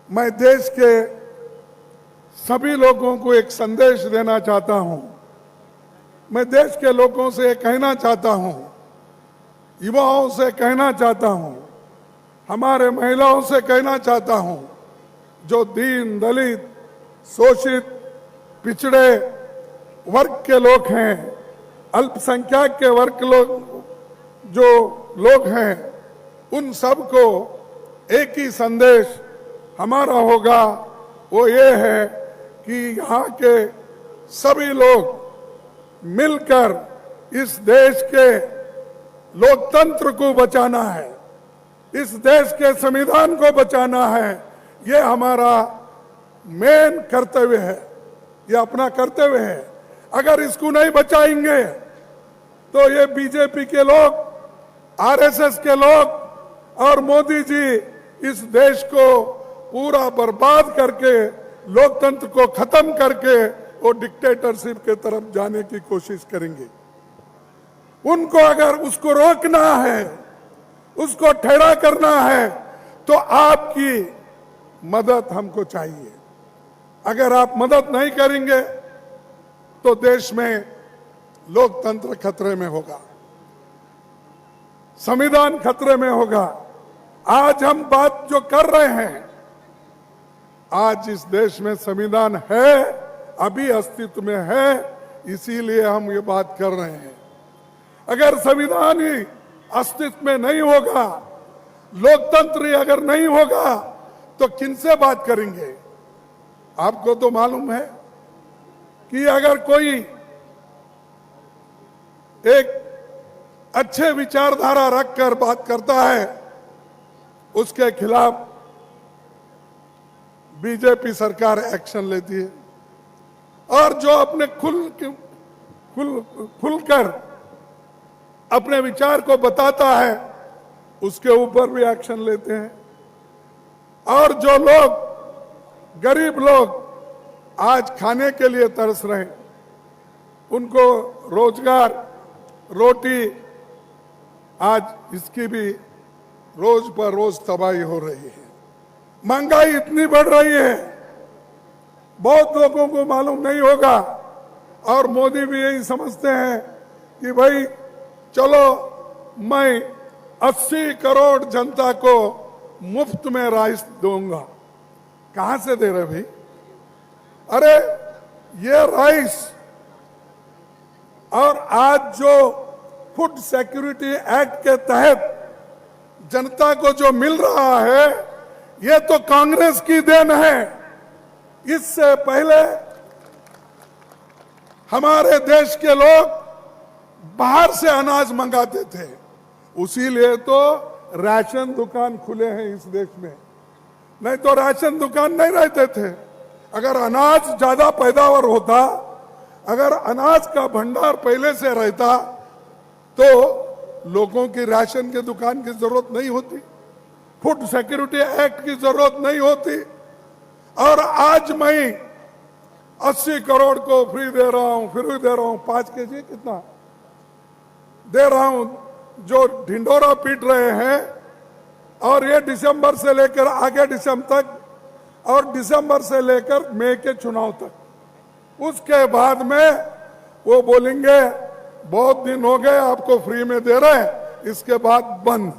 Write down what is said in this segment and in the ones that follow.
मैं देश के सभी लोगों को एक संदेश देना चाहता हूं। मैं देश के लोगों से कहना चाहता हूं, युवाओं से कहना चाहता हूं, हमारे महिलाओं से कहना चाहता हूं, जो दीन दलित शोषित पिछड़े वर्ग के लोग हैं, अल्पसंख्यक के वर्ग जो लोग हैं, उन सबको एक ही संदेश हमारा होगा। वो ये है कि यहाँ के सभी लोग मिलकर इस देश के लोकतंत्र को बचाना है, इस देश के संविधान को बचाना है। ये हमारा मेन कर्तव्य है, ये अपना कर्तव्य है। अगर इसको नहीं बचाएंगे तो ये बीजेपी के लोग, आरएसएस के लोग और मोदी जी इस देश को पूरा बर्बाद करके, लोकतंत्र को खत्म करके वो डिक्टेटरशिप के तरफ जाने की कोशिश करेंगे। उनको अगर उसको रोकना है, उसको ठहरा करना है, तो आपकी मदद हमको चाहिए। अगर आप मदद नहीं करेंगे तो देश में लोकतंत्र खतरे में होगा, संविधान खतरे में होगा। आज हम बात जो कर रहे हैं, आज इस देश में संविधान है, अभी अस्तित्व में है, इसीलिए हम ये बात कर रहे हैं। अगर संविधान ही अस्तित्व में नहीं होगा, लोकतंत्र ही अगर नहीं होगा, तो किनसे बात करेंगे? आपको तो मालूम है कि अगर कोई एक अच्छे विचारधारा रखकर बात करता है, उसके खिलाफ बीजेपी सरकार एक्शन लेती है, और जो अपने खुलकर अपने विचार को बताता है, उसके ऊपर भी एक्शन लेते हैं। और जो लोग, गरीब लोग आज खाने के लिए तरस रहे हैं, उनको रोजगार, रोटी, आज इसकी भी रोज पर रोज तबाही हो रही है। महंगाई इतनी बढ़ रही है, बहुत लोगों को मालूम नहीं होगा, और मोदी भी यही समझते हैं कि भाई चलो मैं 80 करोड़ जनता को मुफ्त में राइस दूंगा। कहां से दे रहे भाई? अरे ये राइस और आज जो फूड सिक्योरिटी एक्ट के तहत जनता को जो मिल रहा है, ये तो कांग्रेस की देन है। इससे पहले हमारे देश के लोग बाहर से अनाज मंगाते थे, उसीलिए तो राशन दुकान खुले हैं इस देश में, नहीं तो राशन दुकान नहीं रहते थे। अगर अनाज ज्यादा पैदावार होता, अगर अनाज का भंडार पहले से रहता, तो लोगों की राशन की दुकान की जरूरत नहीं होती, फूड सिक्योरिटी एक्ट की जरूरत नहीं होती। और आज मैं 80 करोड़ को फ्री दे रहा हूं, फ्री दे रहा हूं, 5 केजी कितना दे रहा हूं, जो ढिंडोरा पीट रहे हैं। और ये दिसंबर से लेकर आगे दिसंबर तक, और दिसंबर से लेकर मई के चुनाव तक, उसके बाद में वो बोलेंगे बहुत दिन हो गए आपको फ्री में दे रहे हैं, इसके बाद बंद।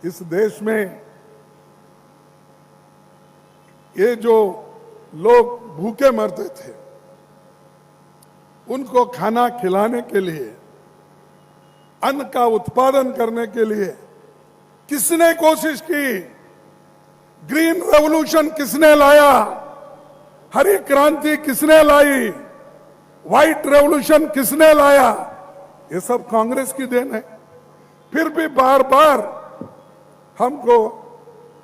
इस देश में ये जो लोग भूखे मरते थे, उनको खाना खिलाने के लिए, अन्न का उत्पादन करने के लिए किसने कोशिश की? ग्रीन रेवोल्यूशन किसने लाया? हरी क्रांति किसने लाई? व्हाइट रेवोल्यूशन किसने लाया? ये सब कांग्रेस की देन है। फिर भी बार बार हमको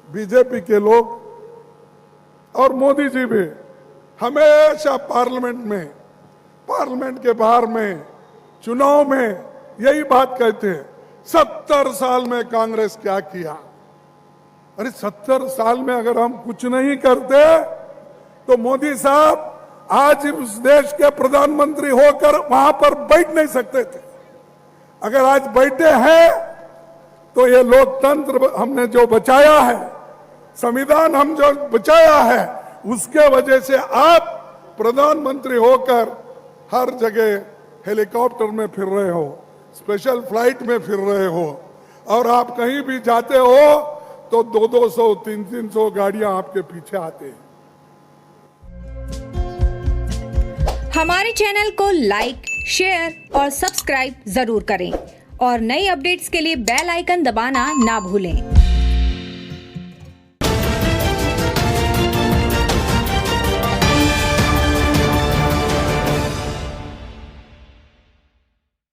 बीजेपी के लोग और मोदी जी भी हमेशा पार्लियामेंट के बाहर में, चुनाव में यही बात कहते हैं, 70 साल में कांग्रेस क्या किया? अरे 70 साल में अगर हम कुछ नहीं करते तो मोदी साहब आज उस देश के प्रधानमंत्री होकर वहां पर बैठ नहीं सकते थे। अगर आज बैठे हैं तो ये लोकतंत्र हमने जो बचाया है, संविधान हम जो बचाया है उसके वजह से आप प्रधानमंत्री होकर हर जगह हेलीकॉप्टर में फिर रहे हो, स्पेशल फ्लाइट में फिर रहे हो, और आप कहीं भी जाते हो तो 200 300 गाड़ियां आपके पीछे आते हैं। हमारे चैनल को लाइक, शेयर और सब्सक्राइब जरूर करें और नई अपडेट्स के लिए बेल आइकन दबाना ना भूलें।